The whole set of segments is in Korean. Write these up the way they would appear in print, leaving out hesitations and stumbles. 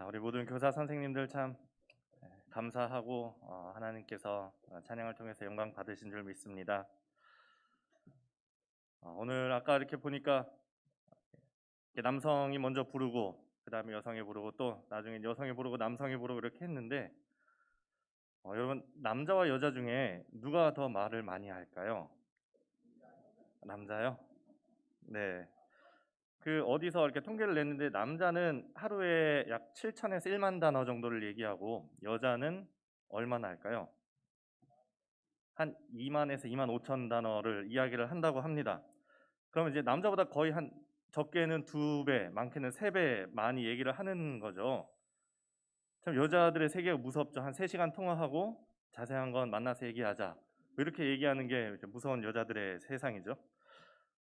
우리 모든 교사 선생님들 참 감사하고 하나님께서 찬양을 통해서 영광 받으신 줄 믿습니다. 오늘 아까 이렇게 보니까 남성이 먼저 부르고 그 다음에 여성이 부르고 또 나중에 여성이 부르고 남성이 부르고 이렇게 했는데 여러분 남자와 여자 중에 누가 더 말을 많이 할까요? 남자요? 네. 그 어디서 이렇게 통계를 냈는데 남자는 하루에 약 7천에서 1만 단어 정도를 얘기하고 여자는 얼마나 할까요? 한 2만에서 2만 5천 단어를 이야기를 한다고 합니다. 그러면 이제 남자보다 거의 한 적게는 2배, 많게는 3배 많이 얘기를 하는 거죠. 참 여자들의 세계가 무섭죠. 한 3시간 통화하고 자세한 건 만나서 얘기하자. 이렇게 얘기하는 게 무서운 여자들의 세상이죠.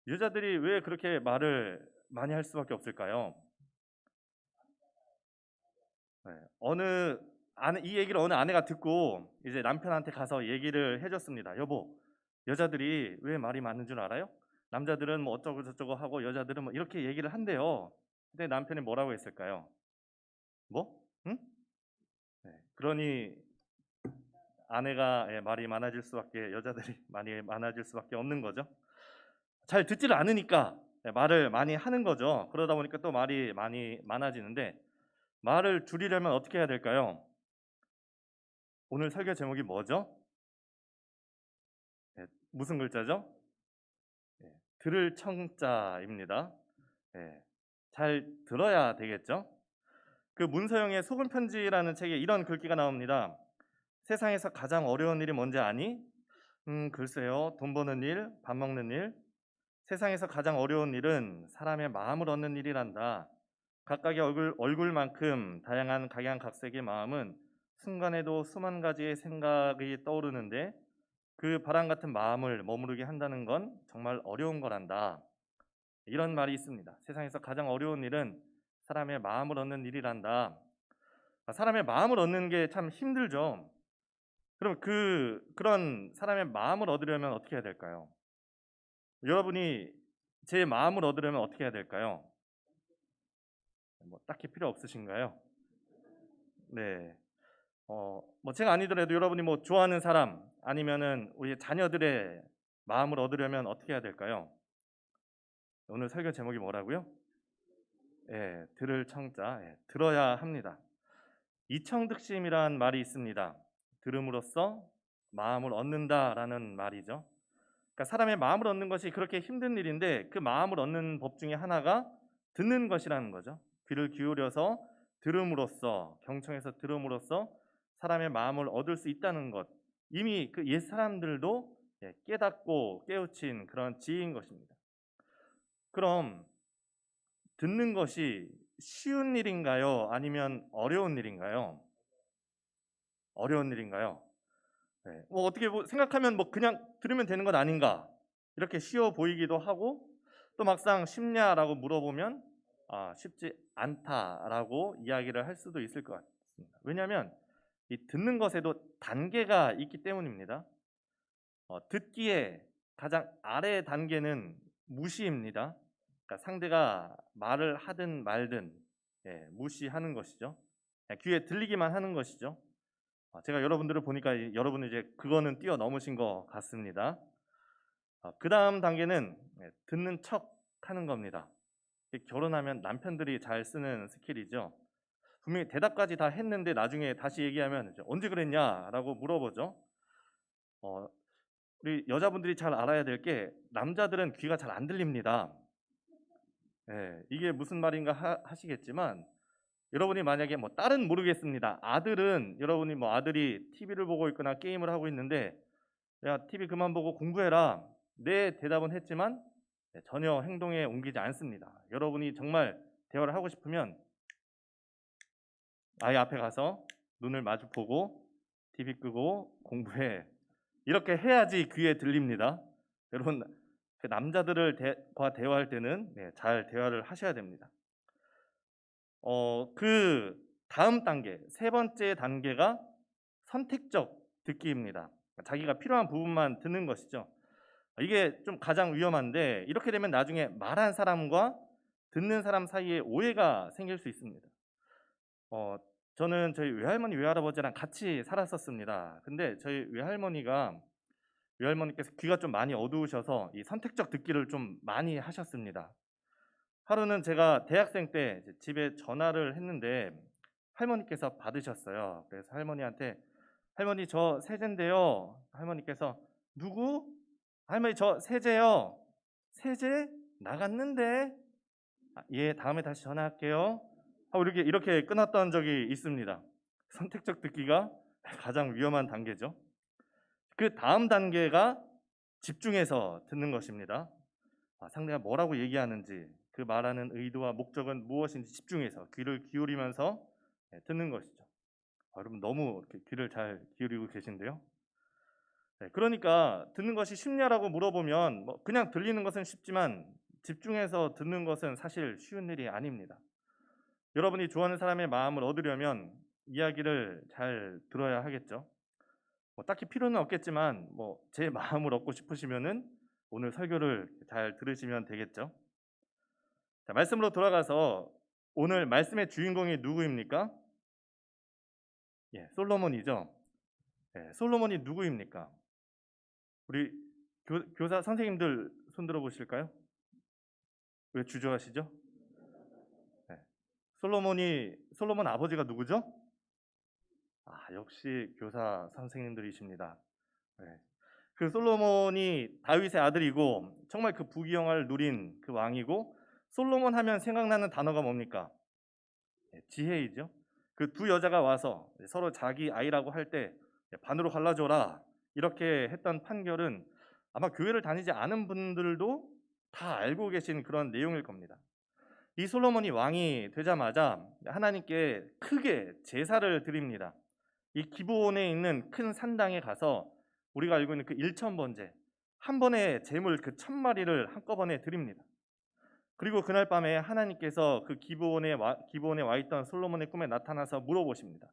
여자들이 왜 그렇게 말을 많이 할 수밖에 없을까요? 네. 이 얘기를 어느 아내가 듣고 이제 남편한테 가서 얘기를 해줬습니다. 여보, 여자들이 왜 말이 많은 줄 알아요? 남자들은 뭐 어쩌고 저쩌고 하고 여자들은 뭐 이렇게 얘기를 한대요. 근데 남편이 뭐라고 했을까요? 뭐? 응? 네. 그러니 아내가 말이 많아질 수밖에 여자들이 많이 많아질 수밖에 없는 거죠. 잘 듣지를 않으니까 말을 많이 하는 거죠. 그러다 보니까 또 말이 많이 많아지는데 말을 줄이려면 어떻게 해야 될까요? 오늘 설교 제목이 뭐죠? 무슨 글자죠? 들을 청자입니다. 잘 들어야 되겠죠? 그 문서영의 소금 편지라는 책에 이런 글귀가 나옵니다. 세상에서 가장 어려운 일이 뭔지 아니? 글쎄요. 돈 버는 일, 밥 먹는 일. 세상에서 가장 어려운 일은 사람의 마음을 얻는 일이란다. 각각의 얼굴만큼 다양한 각양각색의 마음은 순간에도 수만 가지의 생각이 떠오르는데 그 바람 같은 마음을 머무르게 한다는 건 정말 어려운 거란다. 이런 말이 있습니다. 세상에서 가장 어려운 일은 사람의 마음을 얻는 일이란다. 사람의 마음을 얻는 게 참 힘들죠. 그럼 그런 사람의 마음을 얻으려면 어떻게 해야 될까요? 여러분이 제 마음을 얻으려면 어떻게 해야 될까요? 뭐 딱히 필요 없으신가요? 네. 뭐 제가 아니더라도 여러분이 뭐 좋아하는 사람 아니면은 우리 자녀들의 마음을 얻으려면 어떻게 해야 될까요? 오늘 설교 제목이 뭐라고요? 들을 청자, 들어야 합니다. 이청득심이란 말이 있습니다. 들음으로써 마음을 얻는다라는 말이죠. 그러니까 사람의 마음을 얻는 것이 그렇게 힘든 일인데 그 마음을 얻는 법 중에 하나가 듣는 것이라는 거죠. 귀를 기울여서 들음으로써 경청해서 들음으로써 사람의 마음을 얻을 수 있다는 것. 이미 그 옛 사람들도 깨닫고 깨우친 그런 지혜인 것입니다. 그럼 듣는 것이 쉬운 일인가요? 아니면 어려운 일인가요? 어려운 일인가요? 뭐 어떻게 생각하면 뭐 그냥 들으면 되는 것 아닌가 이렇게 쉬워 보이기도 하고 또 막상 쉽냐라고 물어보면 쉽지 않다라고 이야기를 할 수도 있을 것 같습니다. 왜냐하면 이 듣는 것에도 단계가 있기 때문입니다. 듣기에 가장 아래 단계는 무시입니다. 그러니까 상대가 말을 하든 말든 무시하는 것이죠. 귀에 들리기만 하는 것이죠. 제가 여러분들을 보니까 여러분은 이제 그거는 뛰어넘으신 것 같습니다. 그 다음 단계는 듣는 척 하는 겁니다. 결혼하면 남편들이 잘 쓰는 스킬이죠. 분명히 대답까지 다 했는데 나중에 다시 얘기하면 언제 그랬냐라고 물어보죠. 우리 여자분들이 잘 알아야 될 게 남자들은 귀가 잘 안 들립니다. 이게 무슨 말인가 하시겠지만 여러분이 만약에 뭐 딸은 모르겠습니다. 아들은 여러분이 뭐 아들이 TV를 보고 있거나 게임을 하고 있는데 야 TV 그만 보고 공부해라. 네 대답은 했지만 전혀 행동에 옮기지 않습니다. 여러분이 정말 대화를 하고 싶으면 아이 앞에 가서 눈을 마주 보고 TV 끄고 공부해. 이렇게 해야지 귀에 들립니다. 여러분 그 남자들과 대화할 때는 잘 대화를 하셔야 됩니다. 그 다음 단계, 세 번째 단계가 선택적 듣기입니다. 자기가 필요한 부분만 듣는 것이죠. 이게 좀 가장 위험한데 이렇게 되면 나중에 말한 사람과 듣는 사람 사이에 오해가 생길 수 있습니다. 어 저는 저희 외할머니, 외할아버지랑 같이 살았었습니다. 근데 저희 외할머니께서 귀가 좀 많이 어두우셔서 이 선택적 듣기를 좀 많이 하셨습니다. 하루는 제가 대학생 때 이제 집에 전화를 했는데 할머니께서 받으셨어요. 그래서 할머니한테 "할머니 저 세제인데요." 할머니께서 "누구?" "할머니 저 세제요." "세제? 나갔는데." "아 예 다음에 다시 전화할게요." 하고 이렇게 끊었던 적이 있습니다. 선택적 듣기가 가장 위험한 단계죠. 그다음 단계가 집중해서 듣는 것입니다. 상대가 뭐라고 얘기하는지 그 말하는 의도와 목적은 무엇인지 집중해서 귀를 기울이면서 듣는 것이죠. 여러분 너무 이렇게 귀를 잘 기울이고 계신데요. 그러니까 듣는 것이 쉽냐라고 물어보면 뭐 그냥 들리는 것은 쉽지만 집중해서 듣는 것은 사실 쉬운 일이 아닙니다. 여러분이 좋아하는 사람의 마음을 얻으려면 이야기를 잘 들어야 하겠죠. 뭐 딱히 필요는 없겠지만 뭐 제 마음을 얻고 싶으시면은 오늘 설교를 잘 들으시면 되겠죠. 자, 말씀으로 돌아가서 오늘 말씀의 주인공이 누구입니까? 예, 솔로몬이죠. 예, 솔로몬이 누구입니까? 우리 교사 선생님들 손 들어 보실까요? 왜 주저하시죠? 예. 솔로몬 아버지가 누구죠? 역시 교사 선생님들이십니다. 예. 그 솔로몬이 다윗의 아들이고 정말 그 부귀영화를 누린 그 왕이고 솔로몬 하면 생각나는 단어가 뭡니까? 지혜이죠. 그 두 여자가 와서 서로 자기 아이라고 할 때 반으로 갈라줘라 이렇게 했던 판결은 아마 교회를 다니지 않은 분들도 다 알고 계신 그런 내용일 겁니다. 이 솔로몬이 왕이 되자마자 하나님께 크게 제사를 드립니다. 이 기브온에 있는 큰 산당에 가서 우리가 알고 있는 그 일천번제 한 번에 제물 그 1000마리를 한꺼번에 드립니다. 그리고 그날 밤에 하나님께서 그 기브온에 와 있던 솔로몬의 꿈에 나타나서 물어보십니다.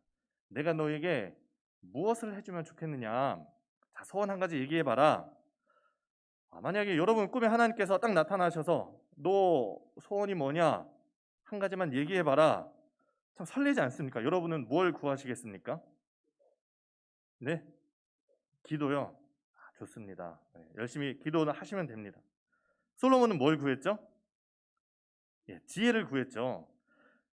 내가 너에게 무엇을 해주면 좋겠느냐? 자, 소원 한 가지 얘기해봐라. 만약에 여러분 꿈에 하나님께서 딱 나타나셔서 너 소원이 뭐냐? 한 가지만 얘기해봐라. 참 설레지 않습니까? 여러분은 뭘 구하시겠습니까? 네? 기도요. 좋습니다. 열심히 기도는 하시면 됩니다. 솔로몬은 뭘 구했죠? 예, 지혜를 구했죠.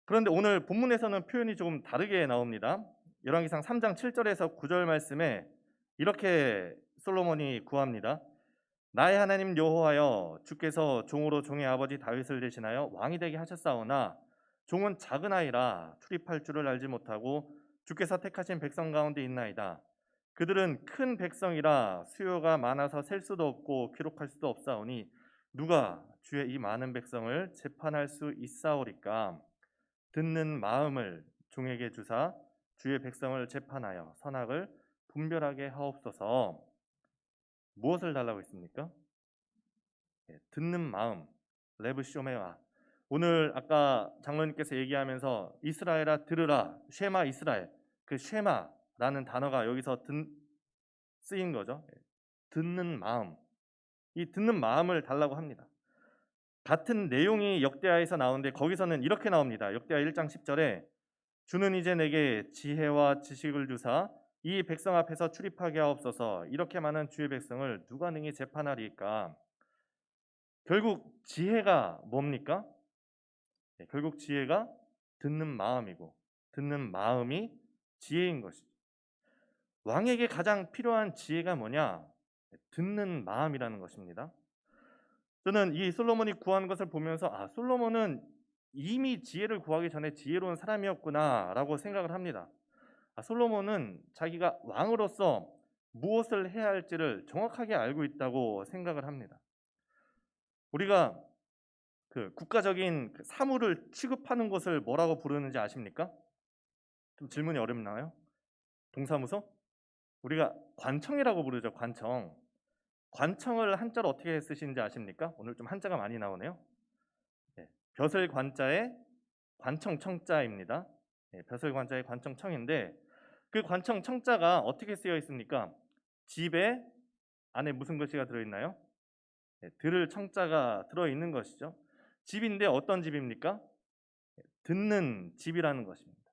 그런데 오늘 본문에서는 표현이 조금 다르게 나옵니다. 열왕기상 3장 7절에서 9절 말씀에 이렇게 솔로몬이 구합니다. 나의 하나님 여호와여 주께서 종으로 종의 아버지 다윗을 대신하여 왕이 되게 하셨사오나 종은 작은 아이라 출입할 줄을 알지 못하고 주께서 택하신 백성 가운데 있나이다. 그들은 큰 백성이라 수요가 많아서 셀 수도 없고 기록할 수도 없사오니 누가 주의 이 많은 백성을 재판할 수 있사오리까. 듣는 마음을 종에게 주사 주의 백성을 재판하여 선악을 분별하게 하옵소서. 무엇을 달라고 했습니까? 듣는 마음, 레브쇼메와. 오늘 아까 장로님께서 얘기하면서 이스라엘아 들으라, 쉐마 이스라엘. 그 쉐마라는 단어가 여기서 쓰인 거죠. 듣는 마음. 이 듣는 마음을 달라고 합니다. 같은 내용이 역대하에서 나오는데 거기서는 이렇게 나옵니다. 역대하 1장 10절에 주는 이제 내게 지혜와 지식을 주사 이 백성 앞에서 출입하게 하옵소서. 이렇게 많은 주의 백성을 누가 능히 재판하리까? 결국 지혜가 뭡니까? 결국 지혜가 듣는 마음이고 듣는 마음이 지혜인 것이죠. 왕에게 가장 필요한 지혜가 뭐냐? 듣는 마음이라는 것입니다. 저는 이 솔로몬이 구한 것을 보면서 솔로몬은 이미 지혜를 구하기 전에 지혜로운 사람이었구나라고 생각을 합니다. 솔로몬은 자기가 왕으로서 무엇을 해야 할지를 정확하게 알고 있다고 생각을 합니다. 우리가 그 국가적인 사무를 취급하는 것을 뭐라고 부르는지 아십니까? 좀 질문이 어렵나요? 동사무소? 우리가 관청이라고 부르죠. 관청. 관청을 한자로 어떻게 쓰시는지 아십니까? 오늘 좀 한자가 많이 나오네요. 벼슬 관자에 관청 청자입니다. 벼슬 관자에 관청 청인데 그 관청 청자가 어떻게 쓰여 있습니까? 집에 안에 무슨 글씨가 들어있나요? 들을 청자가 들어있는 것이죠. 집인데 어떤 집입니까? 듣는 집이라는 것입니다.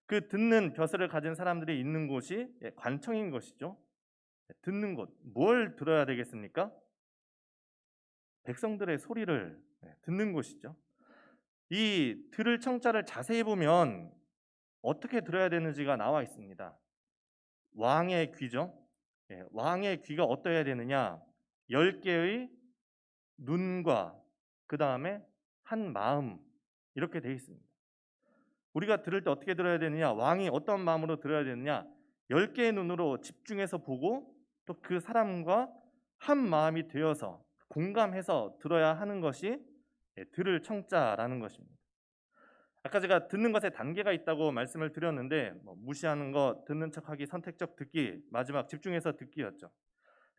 그 듣는 벼슬을 가진 사람들이 있는 곳이 관청인 것이죠. 듣는 곳, 뭘 들어야 되겠습니까? 백성들의 소리를 듣는 곳이죠. 이 들을 청자를 자세히 보면 어떻게 들어야 되는지가 나와 있습니다. 왕의 귀죠. 왕의 귀가 어떠해야 되느냐? 10개의 눈과 그 다음에 한 마음, 이렇게 되어 있습니다. 우리가 들을 때 어떻게 들어야 되느냐? 왕이 어떤 마음으로 들어야 되느냐? 10개의 눈으로 집중해서 보고 또 그 사람과 한 마음이 되어서 공감해서 들어야 하는 것이 들을 청자라는 것입니다. 아까 제가 듣는 것에 단계가 있다고 말씀을 드렸는데 무시하는 것, 듣는 척하기, 선택적 듣기, 마지막 집중해서 듣기였죠.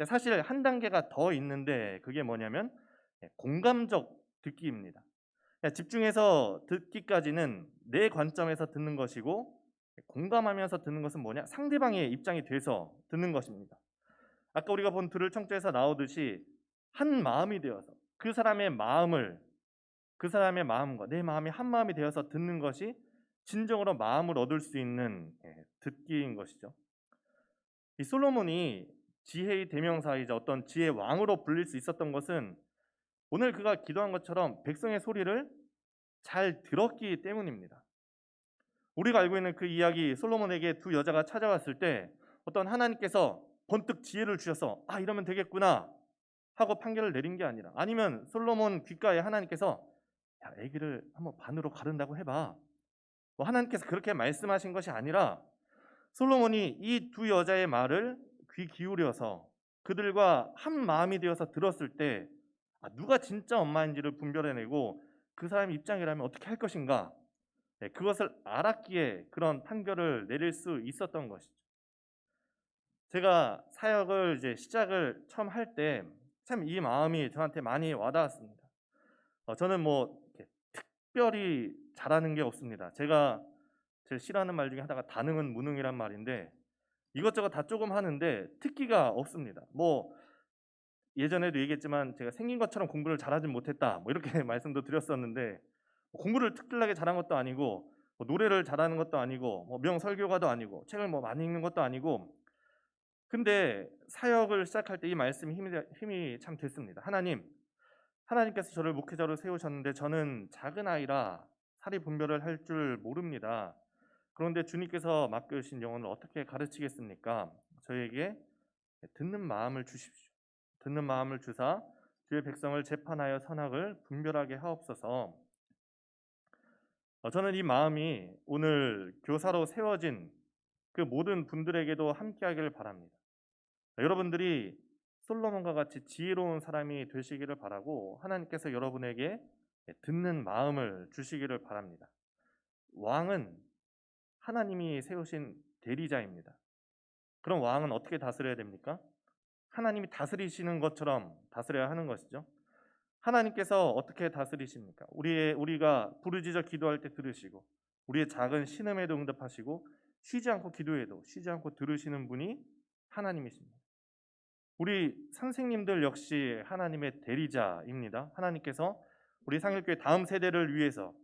사실 한 단계가 더 있는데 그게 뭐냐면 공감적 듣기입니다. 집중해서 듣기까지는 내 관점에서 듣는 것이고, 공감하면서 듣는 것은 뭐냐? 상대방의 입장이 돼서 듣는 것입니다. 아까 우리가 본 들을 청자에서 나오듯이 한 마음이 되어서 그 사람의 마음과 내 마음이 한 마음이 되어서 듣는 것이 진정으로 마음을 얻을 수 있는 듣기인 것이죠. 이 솔로몬이 지혜의 대명사이자 어떤 지혜의 왕으로 불릴 수 있었던 것은 오늘 그가 기도한 것처럼 백성의 소리를 잘 들었기 때문입니다. 우리가 알고 있는 그 이야기, 솔로몬에게 두 여자가 찾아왔을 때 어떤 하나님께서 번뜩 지혜를 주셔서 이러면 되겠구나 하고 판결을 내린 게 아니라, 아니면 솔로몬 귓가에 하나님께서 아기를 한번 반으로 가른다고 해봐, 하나님께서 그렇게 말씀하신 것이 아니라 솔로몬이 이 두 여자의 말을 귀 기울여서 그들과 한 마음이 되어서 들었을 때 누가 진짜 엄마인지를 분별해내고 그 사람의 입장이라면 어떻게 할 것인가, 그것을 알았기에 그런 판결을 내릴 수 있었던 것이죠. 제가 사역을 이제 시작을 처음 할 때 참 이 마음이 저한테 많이 와닿았습니다. 저는 이렇게 특별히 잘하는 게 없습니다. 제가 제일 싫어하는 말 중에 하나가 다능은 무능이란 말인데, 이것저것 다 조금 하는데 특기가 없습니다. 예전에도 얘기했지만 제가 생긴 것처럼 공부를 잘하진 못했다, 이렇게 말씀도 드렸었는데, 공부를 특별하게 잘한 것도 아니고 노래를 잘하는 것도 아니고 명설교가도 아니고 책을 많이 읽는 것도 아니고, 근데 사역을 시작할 때 이 말씀이 힘이 참 됐습니다. 하나님께서 저를 목회자로 세우셨는데 저는 작은 아이라 사리 분별을 할 줄 모릅니다. 그런데 주님께서 맡겨주신 영혼을 어떻게 가르치겠습니까? 저에게 듣는 마음을 주십시오. 듣는 마음을 주사 주의 백성을 재판하여 선악을 분별하게 하옵소서. 저는 이 마음이 오늘 교사로 세워진 그 모든 분들에게도 함께하기를 바랍니다. 여러분들이 솔로몬과 같이 지혜로운 사람이 되시기를 바라고, 하나님께서 여러분에게 듣는 마음을 주시기를 바랍니다. 왕은 하나님이 세우신 대리자입니다. 그럼 왕은 어떻게 다스려야 됩니까? 하나님이 다스리시는 것처럼 다스려야 하는 것이죠. 하나님께서 어떻게 다스리십니까? 우리가 부르짖어 기도할 때 들으시고, 우리의 작은 신음에도 응답하시고, 쉬지 않고 기도해도 쉬지 않고 들으시는 분이 하나님이십니다. 우리 선생님들 역시 하나님의 대리자입니다. 하나님께서 우리 상일교회 다음 세대를 위해서,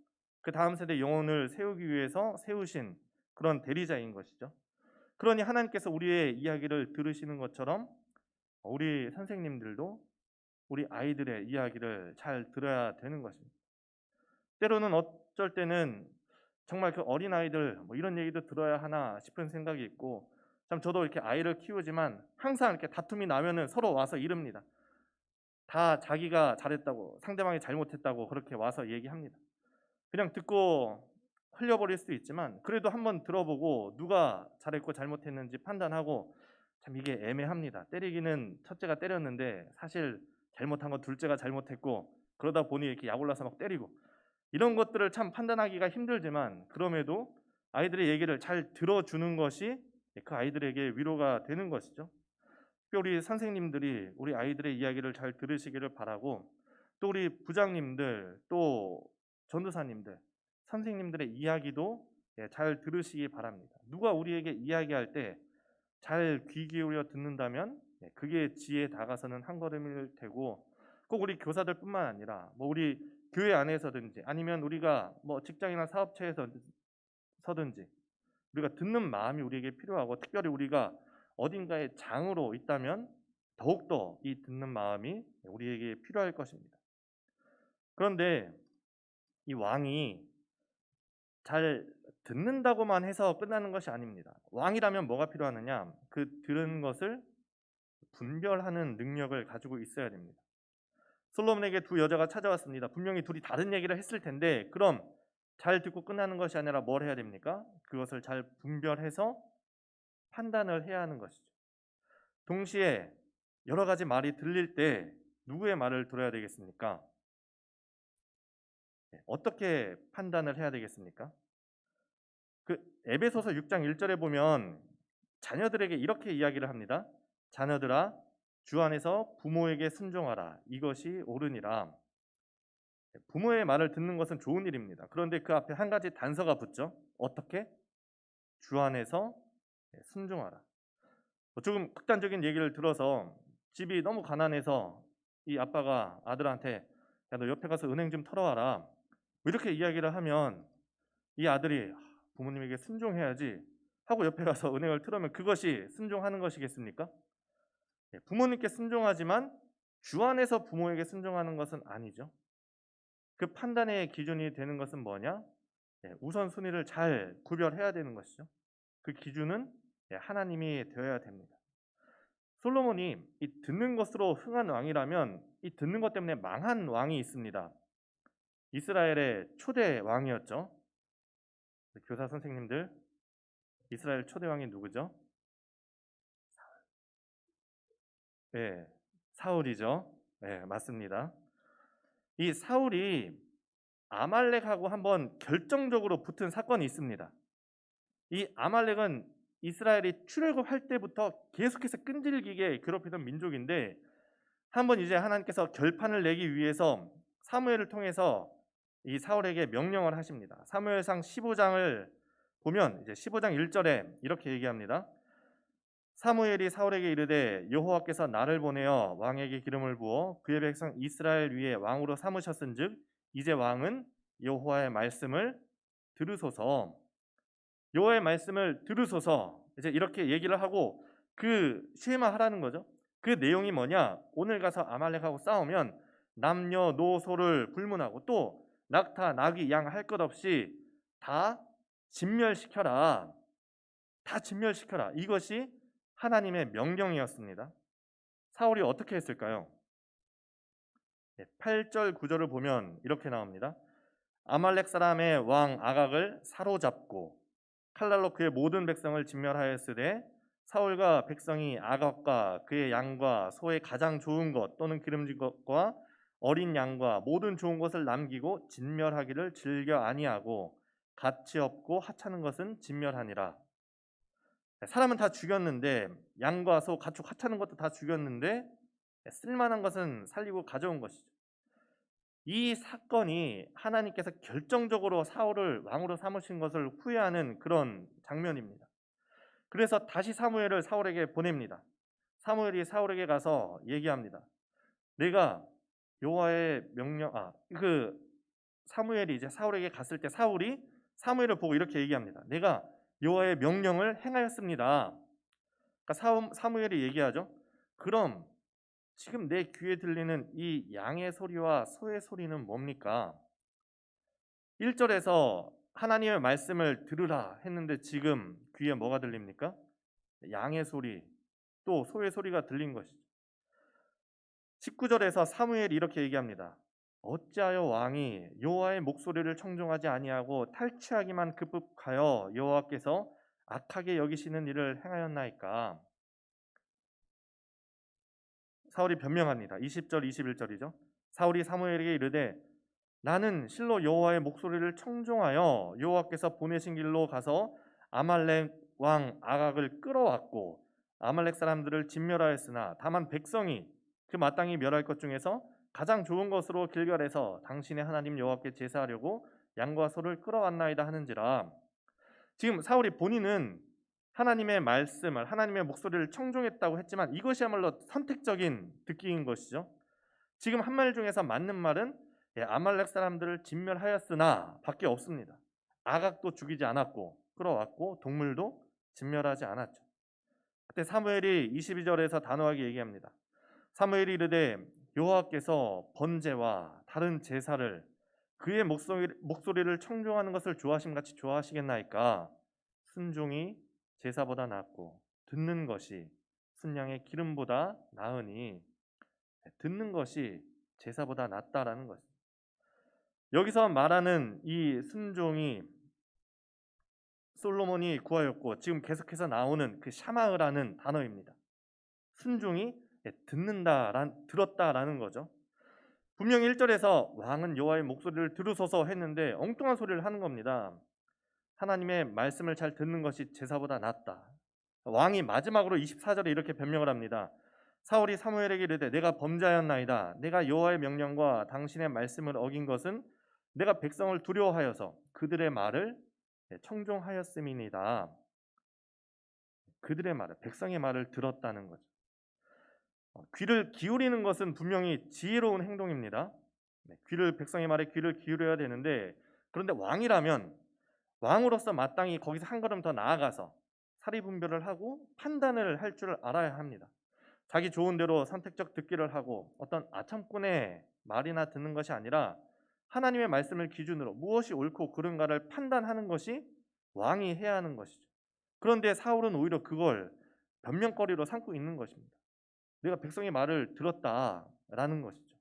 그 다음 세대 영혼을 세우기 위해서 세우신 그런 대리자인 것이죠. 그러니 하나님께서 우리의 이야기를 들으시는 것처럼 우리 선생님들도 우리 아이들의 이야기를 잘 들어야 되는 것입니다. 때로는 어쩔 때는 정말 그 어린아이들 이런 얘기도 들어야 하나 싶은 생각이 있고, 참 저도 이렇게 아이를 키우지만 항상 이렇게 다툼이 나면은 서로 와서 이릅니다. 다 자기가 잘했다고, 상대방이 잘못했다고 그렇게 와서 얘기합니다. 그냥 듣고 흘려버릴 수도 있지만 그래도 한번 들어보고 누가 잘했고 잘못했는지 판단하고, 참 이게 애매합니다. 때리기는 첫째가 때렸는데 사실 잘못한 건 둘째가 잘못했고, 그러다 보니 이렇게 약올라서 막 때리고, 이런 것들을 참 판단하기가 힘들지만 그럼에도 아이들의 얘기를 잘 들어주는 것이 그 아이들에게 위로가 되는 것이죠. 우리 선생님들이 우리 아이들의 이야기를 잘 들으시기를 바라고, 또 우리 부장님들, 또 전도사님들, 선생님들의 이야기도 잘 들으시기 바랍니다. 누가 우리에게 이야기할 때 잘 귀 기울여 듣는다면 그게 지혜에 다가서는 한 걸음일 테고, 꼭 우리 교사들뿐만 아니라 우리 교회 안에서든지 아니면 우리가 직장이나 사업체에서든지 우리가 듣는 마음이 우리에게 필요하고, 특별히 우리가 어딘가에 장으로 있다면 더욱더 이 듣는 마음이 우리에게 필요할 것입니다. 그런데 이 왕이 잘 듣는다고만 해서 끝나는 것이 아닙니다. 왕이라면 뭐가 필요하느냐? 그 들은 것을 분별하는 능력을 가지고 있어야 됩니다. 솔로몬에게 두 여자가 찾아왔습니다. 분명히 둘이 다른 얘기를 했을 텐데, 그럼 잘 듣고 끝나는 것이 아니라 뭘 해야 됩니까? 그것을 잘 분별해서 판단을 해야 하는 것이죠. 동시에 여러 가지 말이 들릴 때 누구의 말을 들어야 되겠습니까? 어떻게 판단을 해야 되겠습니까? 그 에베소서 6장 1절에 보면 자녀들에게 이렇게 이야기를 합니다. 자녀들아, 주 안에서 부모에게 순종하라. 이것이 옳으니라. 부모의 말을 듣는 것은 좋은 일입니다. 그런데 그 앞에 한 가지 단서가 붙죠. 어떻게? 주 안에서 순종하라. 조금 극단적인 얘기를 들어서 집이 너무 가난해서 이 아빠가 아들한테 야, 너 옆에 가서 은행 좀 털어와라. 이렇게 이야기를 하면 이 아들이 부모님에게 순종해야지 하고 옆에 가서 은행을 틀으면 그것이 순종하는 것이겠습니까? 부모님께 순종하지만 주 안에서 부모에게 순종하는 것은 아니죠. 그 판단의 기준이 되는 것은 뭐냐? 우선순위를 잘 구별해야 되는 것이죠. 그 기준은 하나님이 되어야 됩니다. 솔로몬이 이 듣는 것으로 흥한 왕이라면 이 듣는 것 때문에 망한 왕이 있습니다. 이스라엘의 초대 왕이었죠. 교사 선생님들, 이스라엘 초대 왕이 누구죠? 네, 사울이죠. 네, 맞습니다. 이 사울이 아말렉하고 한번 결정적으로 붙은 사건이 있습니다. 이 아말렉은 이스라엘이 출애굽할 때부터 계속해서 끈질기게 괴롭히던 민족인데, 한번 이제 하나님께서 결판을 내기 위해서 사무엘을 통해서 이 사울에게 명령을 하십니다. 사무엘상 15장을 보면 이제 15장 1절에 이렇게 얘기합니다. 사무엘이 사울에게 이르되 여호와께서 나를 보내어 왕에게 기름을 부어 그의 백성 이스라엘 위에 왕으로 삼으셨은즉 이제 왕은 여호와의 말씀을 들으소서. 여호와의 말씀을 들으소서. 이제 이렇게 얘기를 하고 그 쉐마하라는 거죠. 그 내용이 뭐냐? 오늘 가서 아말렉하고 싸우면 남녀노소를 불문하고 또 낙타, 나귀, 양 할 것 없이 다 진멸시켜라. 다 진멸시켜라. 이것이 하나님의 명령이었습니다. 사울이 어떻게 했을까요? 8절 9절을 보면 이렇게 나옵니다. 아말렉 사람의 왕 아각을 사로잡고 칼날로 그의 모든 백성을 진멸하였으되 사울과 백성이 아각과 그의 양과 소의 가장 좋은 것 또는 기름진 것과 어린 양과 모든 좋은 것을 남기고 진멸하기를 즐겨 아니하고 가치 없고 하찮은 것은 진멸하니라. 사람은 다 죽였는데 양과 소, 가축, 하찮은 것도 다 죽였는데 쓸만한 것은 살리고 가져온 것이죠. 이 사건이 하나님께서 결정적으로 사울을 왕으로 삼으신 것을 후회하는 그런 장면입니다. 그래서 다시 사무엘을 사울에게 보냅니다. 사무엘이 사울에게 가서 얘기합니다. 내가 여호와의 명령, 사무엘이 이제 사울에게 갔을 때 사울이 사무엘을 보고 이렇게 얘기합니다. 내가 여호와의 명령을 행하였습니다. 그러니까 사무엘이 얘기하죠. 그럼 지금 내 귀에 들리는 이 양의 소리와 소의 소리는 뭡니까? 1절에서 하나님의 말씀을 들으라 했는데 지금 귀에 뭐가 들립니까? 양의 소리, 또 소의 소리가 들린 것이죠. 19절에서 사무엘이 이렇게 얘기합니다. 어찌하여 왕이 여호와의 목소리를 청종하지 아니하고 탈취하기만 급급하여 여호와께서 악하게 여기시는 일을 행하였나이까? 사울이 변명합니다. 20절 21절이죠. 사울이 사무엘에게 이르되 나는 실로 여호와의 목소리를 청종하여 여호와께서 보내신 길로 가서 아말렉 왕 아각을 끌어왔고 아말렉 사람들을 진멸하였으나 다만 백성이 그 마땅히 멸할 것 중에서 가장 좋은 것으로 길갈에서 당신의 하나님 여호와께 제사하려고 양과 소를 끌어왔나이다 하는지라. 지금 사울이 본인은 하나님의 말씀을, 하나님의 목소리를 청종했다고 했지만 이것이야말로 선택적인 듣기인 것이죠. 지금 한 말 중에서 맞는 말은 아말렉 사람들을 진멸하였으나 밖에 없습니다. 아각도 죽이지 않았고 끌어왔고 동물도 진멸하지 않았죠. 그때 사무엘이 22절에서 단호하게 얘기합니다. 사무엘이 이르되 여호와께서 번제와 다른 제사를 그의 목소리를 청종하는 것을 좋아하심 같이 좋아하시겠나이까. 순종이 제사보다 낫고 듣는 것이 순양의 기름보다 나으니 듣는 것이 제사보다 낫다라는 것입니다. 여기서 말하는 이 순종이 솔로몬이 구하였고 지금 계속해서 나오는 그 샤마으라는 단어입니다. 순종이 들었다라는 거죠. 분명히 1절에서 왕은 여호와의 목소리를 들으소서 했는데 엉뚱한 소리를 하는 겁니다. 하나님의 말씀을 잘 듣는 것이 제사보다 낫다. 왕이 마지막으로 24절에 이렇게 변명을 합니다. 사울이 사무엘에게 이르되 내가 범죄하였나이다. 내가 여호와의 명령과 당신의 말씀을 어긴 것은 내가 백성을 두려워하여서 그들의 말을 청종하였음이니이다. 그들의 말을, 백성의 말을 들었다는 거죠. 귀를 기울이는 것은 분명히 지혜로운 행동입니다. 백성의 말에 귀를 기울여야 되는데, 그런데 왕이라면 왕으로서 마땅히 거기서 한 걸음 더 나아가서 사리분별을 하고 판단을 할 줄 알아야 합니다. 자기 좋은 대로 선택적 듣기를 하고 어떤 아첨꾼의 말이나 듣는 것이 아니라 하나님의 말씀을 기준으로 무엇이 옳고 그른가를 판단하는 것이 왕이 해야 하는 것이죠. 그런데 사울은 오히려 그걸 변명거리로 삼고 있는 것입니다. 내가 백성의 말을 들었다라는 것이죠.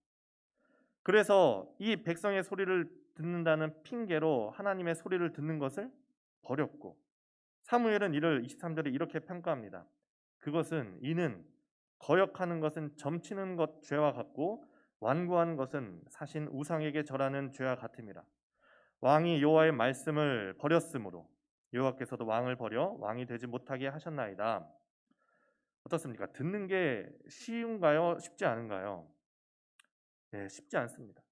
그래서 이 백성의 소리를 듣는다는 핑계로 하나님의 소리를 듣는 것을 버렸고, 사무엘은 이를 23절에 이렇게 평가합니다. 그것은 이는 거역하는 것은 점치는 것 죄와 같고 완고하는 것은 사신 우상에게 절하는 죄와 같음이라. 왕이 여호와의 말씀을 버렸으므로 여호와께서도 왕을 버려 왕이 되지 못하게 하셨나이다. 어떻습니까? 듣는 게 쉬운가요? 쉽지 않은가요? 네, 쉽지 않습니다.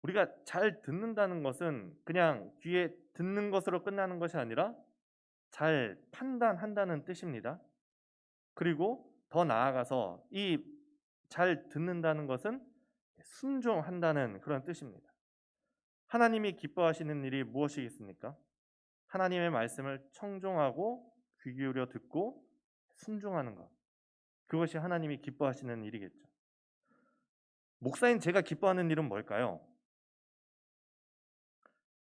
우리가 잘 듣는다는 것은 그냥 귀에 듣는 것으로 끝나는 것이 아니라 잘 판단한다는 뜻입니다. 그리고 더 나아가서 이 잘 듣는다는 것은 순종한다는 그런 뜻입니다. 하나님이 기뻐하시는 일이 무엇이겠습니까? 하나님의 말씀을 청종하고 귀 기울여 듣고 순종하는 것. 그것이 하나님이 기뻐하시는 일이겠죠. 목사인 제가 기뻐하는 일은 뭘까요?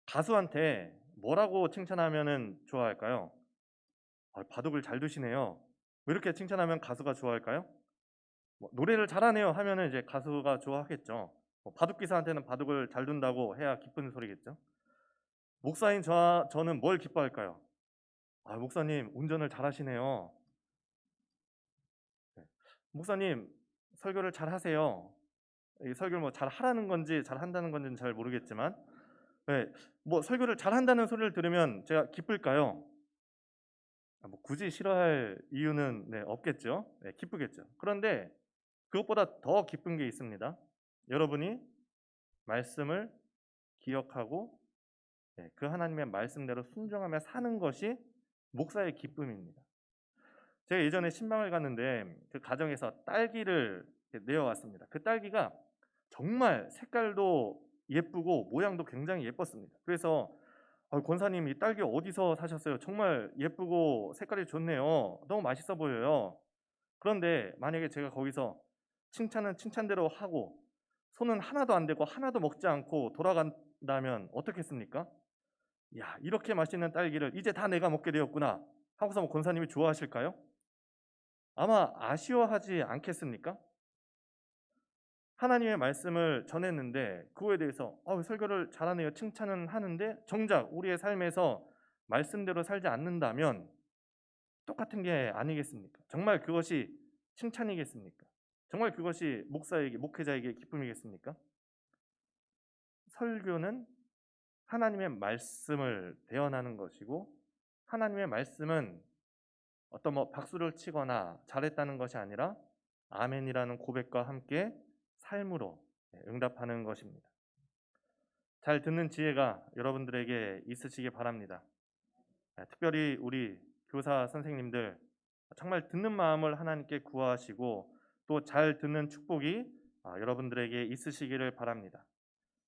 가수한테 뭐라고 칭찬하면 좋아할까요? 바둑을 잘 두시네요. 이렇게 칭찬하면 가수가 좋아할까요? 노래를 잘하네요 하면은 이제 가수가 좋아하겠죠. 바둑 기사한테는 바둑을 잘 둔다고 해야 기쁜 소리겠죠. 목사인 저는 뭘 기뻐할까요? 목사님 운전을 잘하시네요. 네. 목사님 설교를 잘하세요. 이 설교를 뭐 잘하라는 건지 잘한다는 건지는 잘 모르겠지만, 네, 뭐 설교를 잘한다는 소리를 들으면 제가 기쁠까요? 뭐 굳이 싫어할 이유는 없겠죠. 네, 기쁘겠죠. 그런데 그것보다 더 기쁜 게 있습니다. 여러분이 말씀을 기억하고 그 하나님의 말씀대로 순종하며 사는 것이 목사의 기쁨입니다. 제가 예전에 신방을 갔는데 그 가정에서 딸기를 내어왔습니다. 그 딸기가 정말 색깔도 예쁘고 모양도 굉장히 예뻤습니다. 그래서 권사님 이 딸기 어디서 사셨어요? 정말 예쁘고 색깔이 좋네요. 너무 맛있어 보여요. 그런데 만약에 제가 거기서 칭찬은 칭찬대로 하고 손은 하나도 안 대고 하나도 먹지 않고 돌아간다면 어떻겠습니까? 야, 이렇게 맛있는 딸기를 이제 다 내가 먹게 되었구나 하고서 권사님이 좋아하실까요? 아마 아쉬워하지 않겠습니까? 하나님의 말씀을 전했는데 그거에 대해서 설교를 잘하네요 칭찬은 하는데 정작 우리의 삶에서 말씀대로 살지 않는다면 똑같은 게 아니겠습니까? 정말 그것이 칭찬이겠습니까? 정말 그것이 목회자에게 기쁨이겠습니까? 설교는 하나님의 말씀을 대언하는 것이고, 하나님의 말씀은 어떤 박수를 치거나 잘했다는 것이 아니라 아멘이라는 고백과 함께 삶으로 응답하는 것입니다. 잘 듣는 지혜가 여러분들에게 있으시기 바랍니다. 특별히 우리 교사 선생님들 정말 듣는 마음을 하나님께 구하시고 또 잘 듣는 축복이 여러분들에게 있으시기를 바랍니다.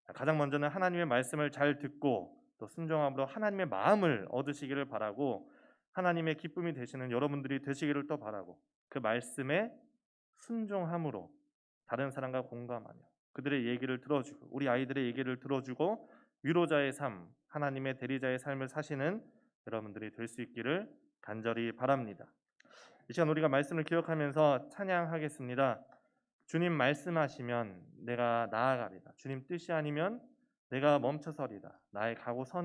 가장 먼저는 하나님의 말씀을 잘 듣고 또 순종함으로 하나님의 마음을 얻으시기를 바라고 하나님의 기쁨이 되시는 여러분들이 되시기를 또 바라고 그 말씀에 순종함으로 다른 사람과 공감하며 그들의 얘기를 들어주고 우리 아이들의 얘기를 들어주고 위로자의 삶, 하나님의 대리자의 삶을 사시는 여러분들이 될 수 있기를 간절히 바랍니다. 이 시간 우리가 말씀을 기억하면서 찬양하겠습니다. 주님 말씀하시면 내가 나아가리다. 주님 뜻이 아니면 내가 멈춰서리다. 나의 각오 선